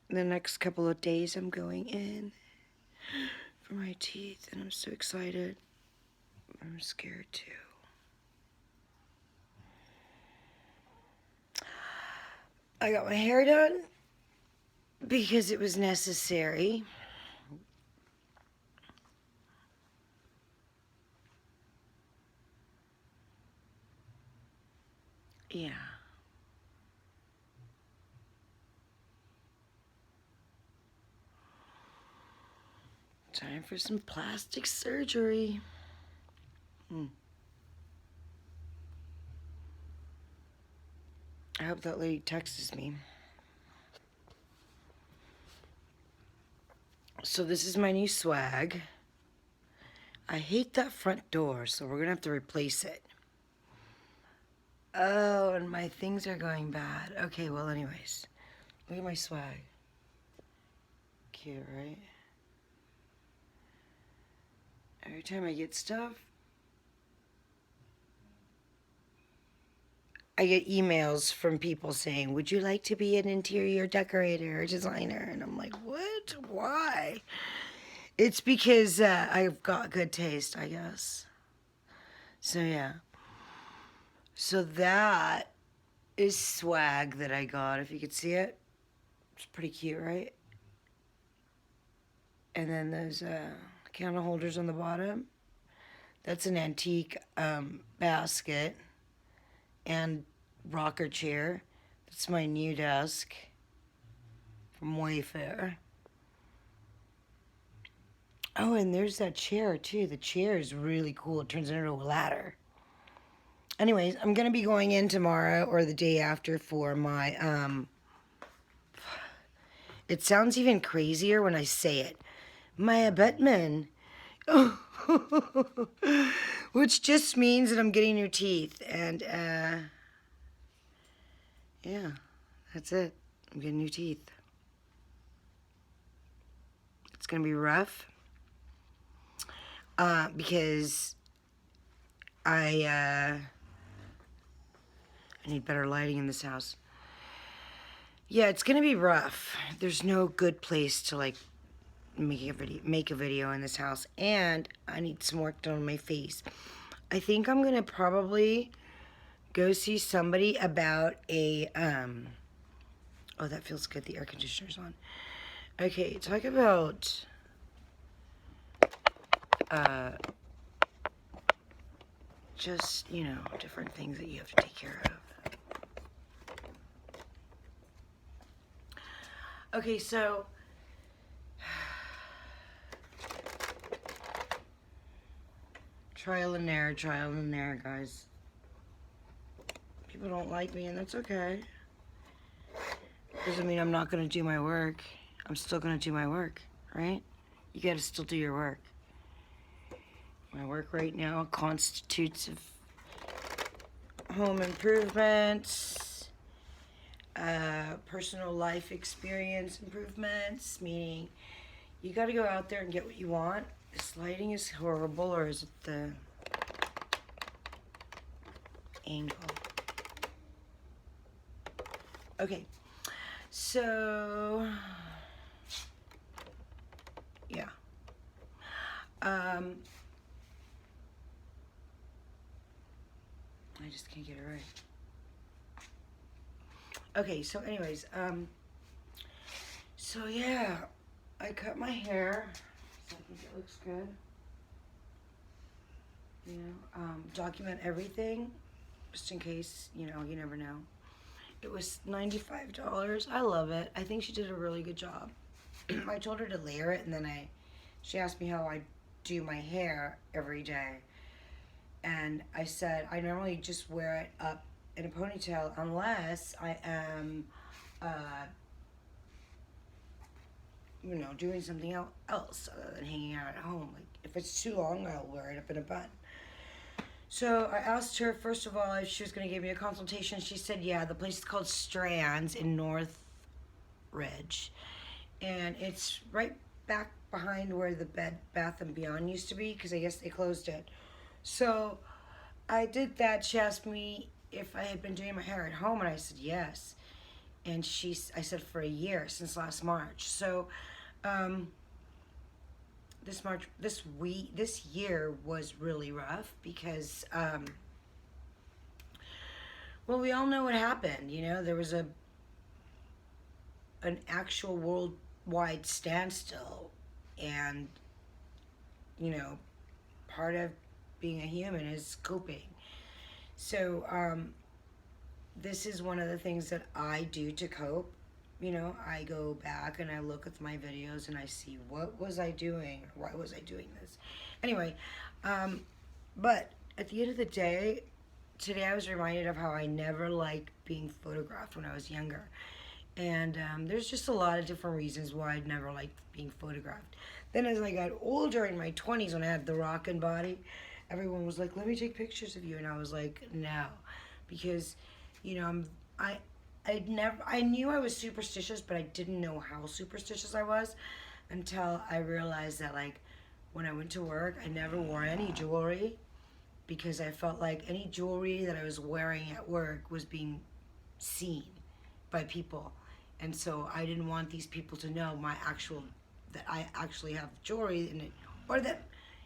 the next couple of days I'm going in for my teeth, and I'm so excited. I'm scared too. I got my hair done because it was necessary. Yeah. Time for some plastic surgery. I hope that lady texts me. So this is my new swag. I hate that front door, so we're gonna have to replace it. Oh, and my things are going bad. Okay, well, anyways, look at my swag. Cute, right? Every time I get stuff, I get emails from people saying, would you like to be an interior decorator or designer? And I'm like, what? Why? It's because I've got good taste, I guess. So, yeah. So that is swag that I got, if you could see it. It's pretty cute, right? And then those candle holders on the bottom. That's an antique basket and rocker chair. That's my new desk from Wayfair. Oh, and there's that chair too. The chair is really cool. It turns into a ladder. Anyways, I'm gonna be going in tomorrow or the day after for my it sounds even crazier when I say it. My abutment. Which just means that I'm getting new teeth. And yeah, that's it. I'm getting new teeth. It's gonna be rough. Because I need better lighting in this house. Yeah, it's gonna be rough. There's no good place to like make a video in this house, and I need some work done on my face. I think I'm gonna probably go see somebody about a oh, that feels good. The air conditioner's on. Okay, talk about just, you know, different things that you have to take care of. Okay, so trial and error, guys. People don't like me, and that's okay. Doesn't mean I'm not gonna do my work. I'm still gonna do my work, right? You gotta still do your work. My work right now constitutes of home improvements, personal life experience improvements, meaning you got to go out there and get what you want. This lighting is horrible, or is it the angle? Okay, so yeah. I just can't get it right. Okay, so anyways, so yeah, I cut my hair, so I think it looks good. You know, document everything, just in case, you know, you never know. It was $95. I love it. I think she did a really good job. I told her to layer it, and then she asked me how I do my hair every day. And I said, I normally just wear it up in a ponytail unless I am, you know, doing something else other than hanging out at home. Like, if it's too long, I'll wear it up in a bun. So I asked her, first of all, if she was going to give me a consultation. She said, yeah, the place is called Strands in North Ridge. And it's right back behind where the Bed Bath & Beyond used to be, because I guess they closed it. So I did that. She asked me if I had been doing my hair at home, and I said yes. And I said for a year, since last March. So, um, this year was really rough because, well, we all know what happened. You know, there was an actual worldwide standstill, and you know, part of being a human is coping. So, this is one of the things that I do to cope. You know, I go back and I look at my videos and I see what was I doing or why was I doing this. Anyway, but at the end of the day, today I was reminded of how I never liked being photographed when I was younger. And there's just a lot of different reasons why I'd never liked being photographed. Then as I got older in my 20s when I had the rockin' body, everyone was like, let me take pictures of you. And I was like, no. Because, you know, I knew I was superstitious, but I didn't know how superstitious I was until I realized that, like, when I went to work, I never wore any jewelry because I felt like any jewelry that I was wearing at work was being seen by people. And so I didn't want these people to know that I actually have jewelry in it, or that,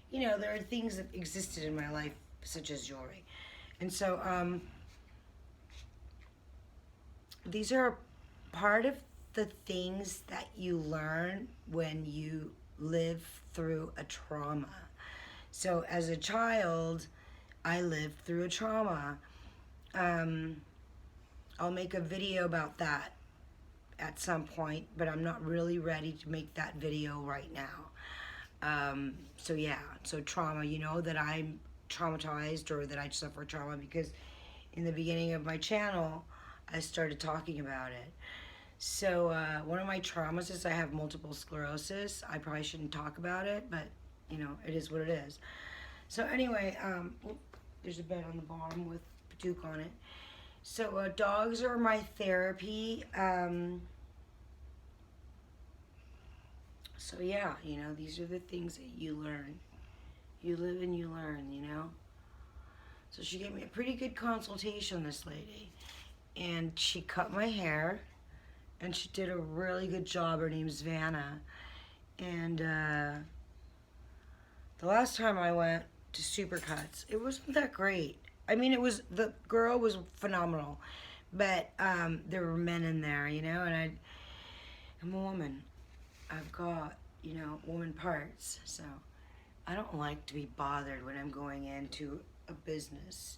you know, there are things that existed in my life such as jewelry. And so, these are part of the things that you learn when you live through a trauma. So as a child, I lived through a trauma. I'll make a video about that at some point, but I'm not really ready to make that video right now. So yeah, so trauma, you know that I'm traumatized or that I suffer trauma because in the beginning of my channel, I started talking about it. So one of my traumas is I have multiple sclerosis. I probably shouldn't talk about it, but you know, it is what it is. So anyway, there's a bed on the bottom with Duke on it. So dogs are my therapy. So yeah, you know, these are the things that you learn. You live and you learn, you know. So she gave me a pretty good consultation, this lady. And she cut my hair. And she did a really good job. Her name's Vanna. And the last time I went to Supercuts, it wasn't that great. I mean, the girl was phenomenal. But there were men in there, you know. And I'm a woman. I've got, you know, woman parts. So I don't like to be bothered when I'm going into a business.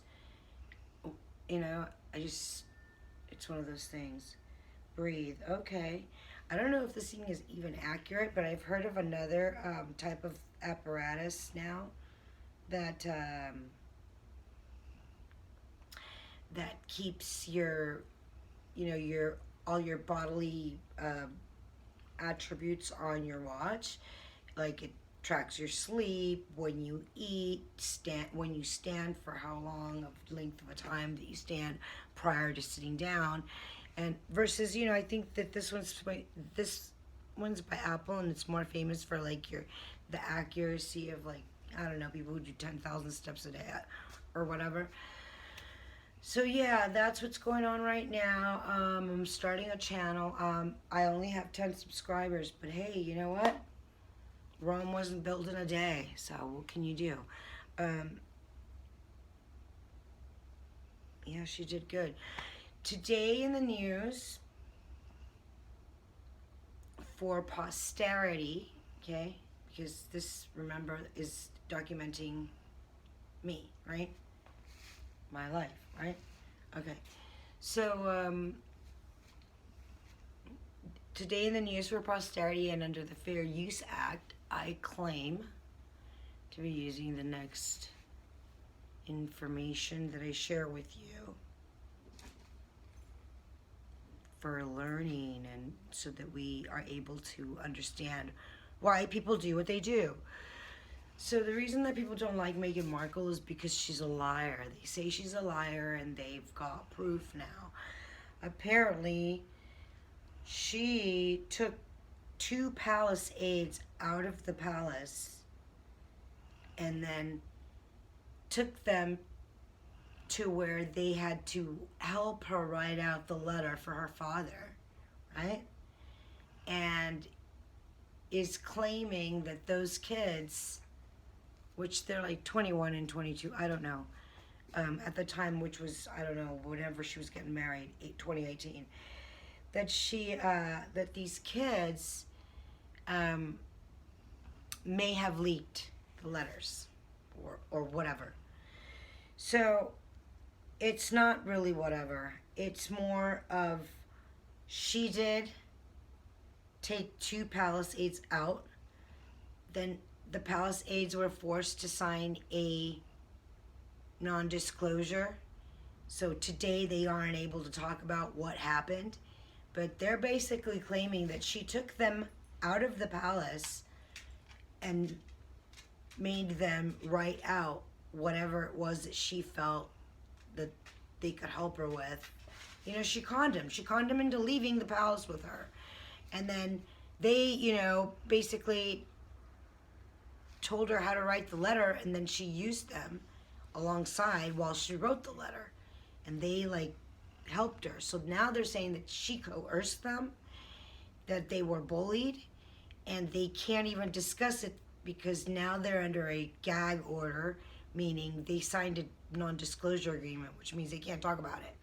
You know, it's one of those things. Breathe. Okay. I don't know if this thing is even accurate, but I've heard of another type of apparatus now that that keeps your, you know, all your bodily attributes on your watch. Like it tracks your sleep, when you eat, when you stand, for how long of length of a time that you stand prior to sitting down. And versus, you know, I think that this one's by Apple, and it's more famous for like the accuracy of, like, I don't know, people who do 10,000 steps a day or whatever. So yeah, that's what's going on right now. I'm starting a channel. I only have 10 subscribers, but hey, you know what? Rome wasn't built in a day, so what can you do? Yeah, she did good. Today in the news, for posterity, okay, because this, remember, is documenting me, right? My life, right? Okay. So, today in the news for posterity and under the Fair Use Act, I claim to be using the next information that I share with you for learning, and so that we are able to understand why people do what they do. So the reason that people don't like Meghan Markle is because she's a liar. They say she's a liar and they've got proof now. Apparently, she took 2 palace aides out of the palace and then took them to where they had to help her write out the letter for her father. right? And is claiming that those kids, which they're like 21 and 22, I don't know, at the time, which was, I don't know, whenever she was getting married, 2018, that these kids may have leaked the letters or whatever. So it's not really whatever. It's more of she did take two palace aides out. Then the palace aides were forced to sign a non-disclosure. So today they aren't able to talk about what happened. But they're basically claiming that she took them out of the palace and made them write out whatever it was that she felt that they could help her with. You know, she conned him. She conned him into leaving the palace with her. And then they, you know, basically told her how to write the letter, and then she used them alongside while she wrote the letter. And they, like, helped her. So now they're saying that she coerced them, that they were bullied, and they can't even discuss it because now they're under a gag order, meaning they signed a non-disclosure agreement, which means they can't talk about it.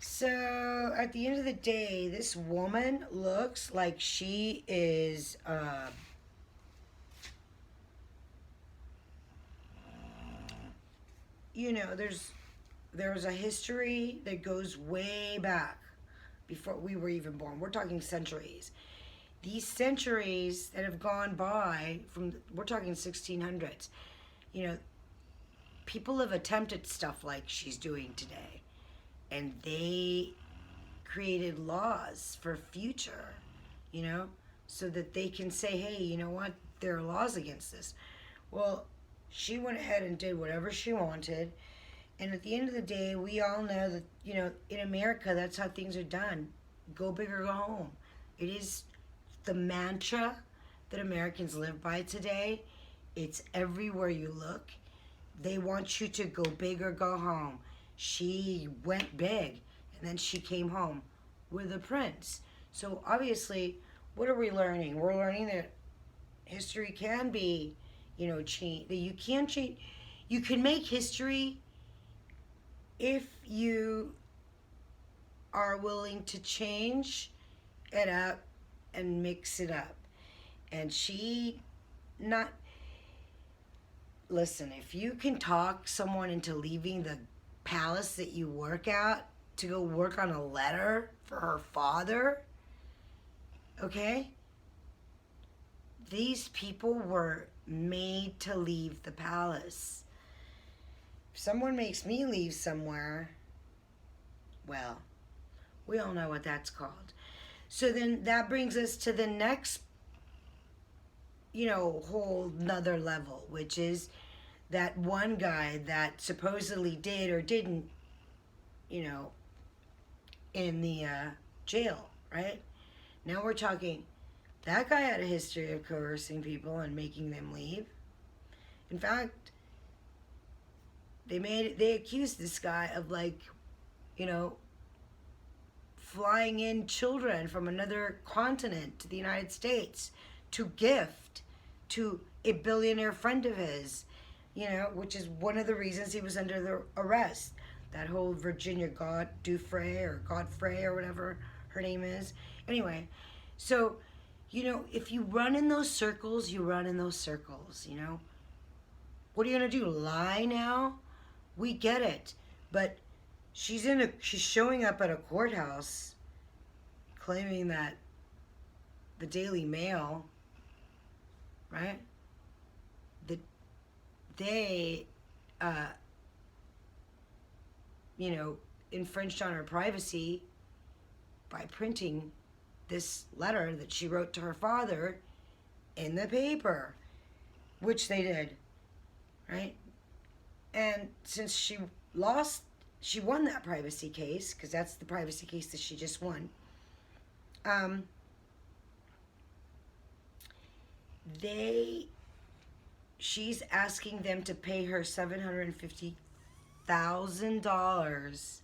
So at the end of the day, this woman looks like she is you know, there was a history that goes way back before we were even born. We're talking centuries. These centuries that have gone by we're talking 1600s. You know, people have attempted stuff like she's doing today, and they created laws for future, you know, so that they can say, hey, you know what, there are laws against this. Well, she went ahead and did whatever she wanted. And at the end of the day, we all know that, you know, in America, that's how things are done. Go big or go home. It is the mantra that Americans live by today. It's everywhere you look. They want you to go big or go home. She went big, and then she came home with a prince. So obviously, what are we learning? We're learning that history can be, you know, change. That you can change. You can make history if you are willing to change it up and mix it up. And she not listen, if you can talk someone into leaving the palace that you work at to go work on a letter for her father, okay? These people were made to leave the palace. If someone makes me leave somewhere, well, we all know what that's called. So then that brings us to the next, you know, whole nother level, which is that one guy that supposedly did or didn't, you know, in the jail, right? Now we're talking, that guy had a history of coercing people and making them leave. In fact, they accused this guy of, like, you know, flying in children from another continent to the United States to gift to a billionaire friend of his, you know, which is one of the reasons he was under the arrest. That whole Virginia Godfrey or whatever her name is. Anyway, so, you know, if you run in those circles, you run in those circles, you know. What are you going to do, lie now? We get it. But she's showing up at a courthouse claiming that the Daily Mail, right, that they, you know, infringed on her privacy by printing this letter that she wrote to her father in the paper, which they did, right? And since she won that privacy case, because that's the privacy case that she just won, she's asking them to pay her $750,000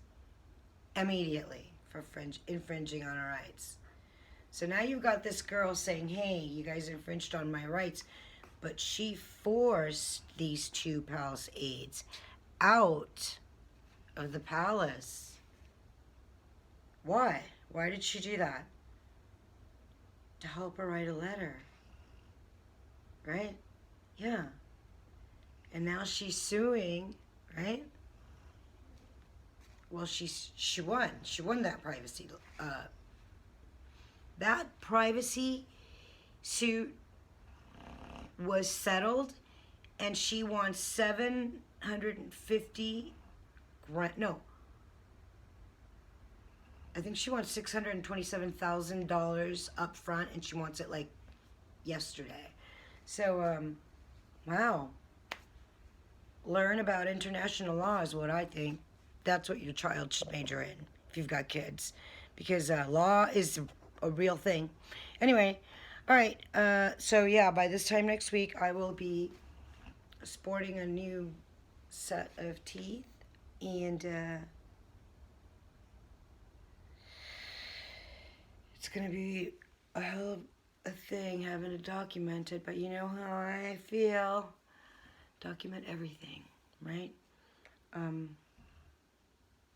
immediately. for infringing on our rights. So now you've got this girl saying, hey, you guys infringed on my rights. But she forced these two palace aides out of the palace. Why? Why did she do that? To help her write a letter. Right? Yeah. And now she's suing, right? Well, she won. She won that privacy. That privacy suit was settled, and she won $750 grand. No, I think she wants $627,000 up front, and she wants it like yesterday. So, wow. Learn about international law is what I think. That's what your child should major in if you've got kids, because law is a real thing. Anyway, all right. So yeah, by this time next week, I will be sporting a new set of teeth, and it's gonna be a hell of a thing having to document it. But you know how I feel. Document everything, right?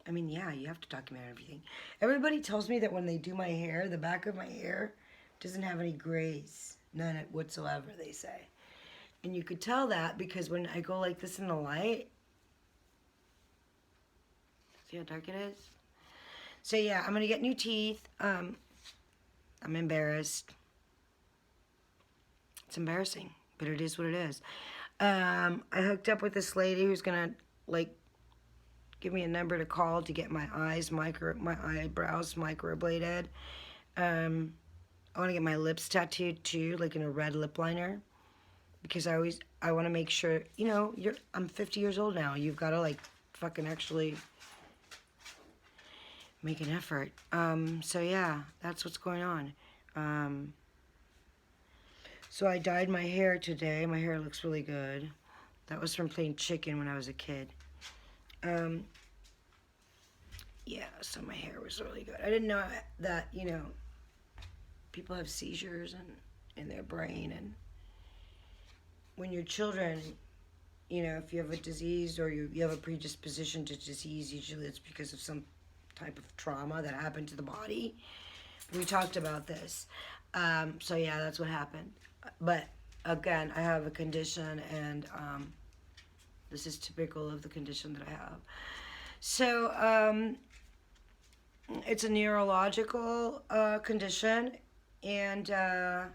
I mean, yeah, you have to document everything. Everybody tells me that when they do my hair, the back of my hair doesn't have any grays. None whatsoever, they say. And you could tell that because when I go like this in the light, see how dark it is? So yeah, I'm going to get new teeth. I'm embarrassed. It's embarrassing, but it is what it is. I hooked up with this lady who's going to, like, give me a number to call to get my eyebrows microbladed. I want to get my lips tattooed too, like in a red lip liner, because I want to make sure, you know, I'm 50 years old now. You've got to like fucking actually make an effort. So yeah, that's what's going on. So I dyed my hair today. My hair looks really good. That was from playing chicken when I was a kid. Yeah, so my hair was really good. I didn't know that, you know, people have seizures in their brain, and when you're children, you know, if you have a disease or you have a predisposition to disease, usually it's because of some type of trauma that happened to the body. We talked about this. So yeah, that's what happened. But again, I have a condition, and this is typical of the condition that I have. So it's a neurological condition, and I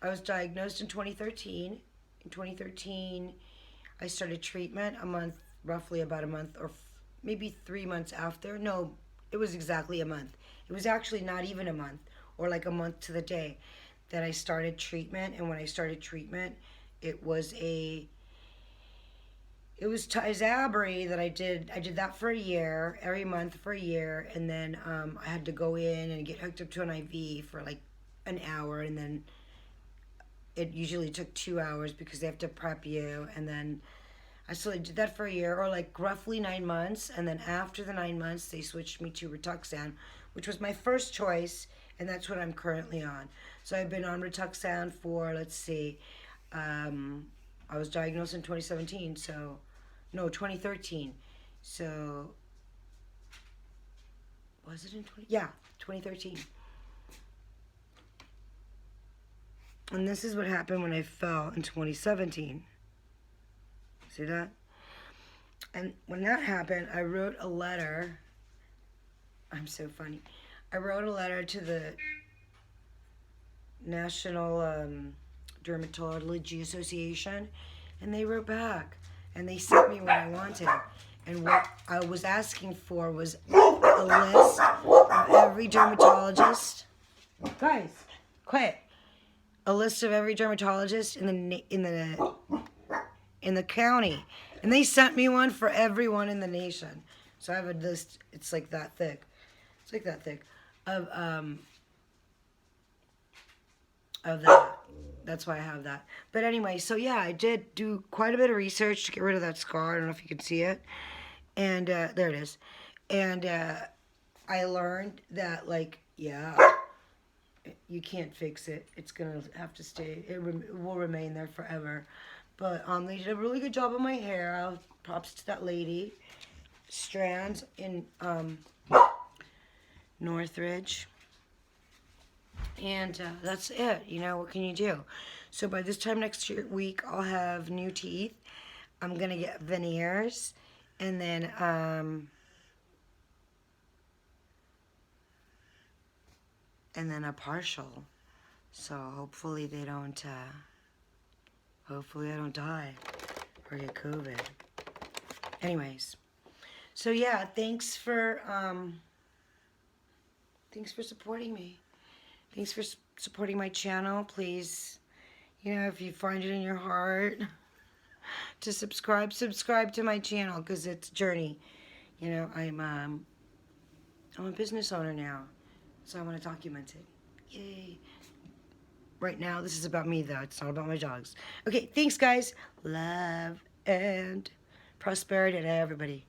was diagnosed in 2013. In 2013, I started treatment roughly about a month, or maybe 3 months after. No, it was exactly a month. It was actually not even a month, or like a month to the day that I started treatment. And when I started treatment, it was Tizabri that I did. I did that for a year, every month for a year, and then I had to go in and get hooked up to an IV for like an hour, and then it usually took 2 hours because they have to prep you, and then I slowly did that for a year, or like roughly 9 months, and then after the 9 months, they switched me to Rituxan, which was my first choice, and that's what I'm currently on. So I've been on Rituxan for, let's see, I was diagnosed in 2017, so, no, 2013, so, was it in 2013. And this is what happened when I fell in 2017. See that? And when that happened, I wrote a letter. I'm so funny. I wrote a letter to the National Dermatology Association, and they wrote back, and they sent me what I wanted. And what I was asking for was a list of every dermatologist. Guys, quiet. A list of every dermatologist in the county, and they sent me one for everyone in the nation. So I have a list. It's like that thick. It's like that thick of that. That's why I have that. But anyway, so yeah, I did do quite a bit of research to get rid of that scar. I don't know if you can see it. And there it is. And I learned that, like, yeah, you can't fix it. It's gonna have to stay. It will remain there forever. But they did a really good job on my hair. Props to that lady, Strands in Northridge. And that's it. You know, what can you do? So by this time next week, I'll have new teeth. I'm gonna get veneers, and then a partial. So hopefully they don't. Hopefully I don't die or get COVID. Anyways, so yeah, thanks for supporting me. Thanks for supporting my channel. Please, you know, if you find it in your heart to subscribe to my channel, because it's a journey. You know, I'm a business owner now, so I want to document it. Yay. Right now, this is about me, though. It's not about my dogs. Okay, thanks, guys. Love and prosperity to everybody.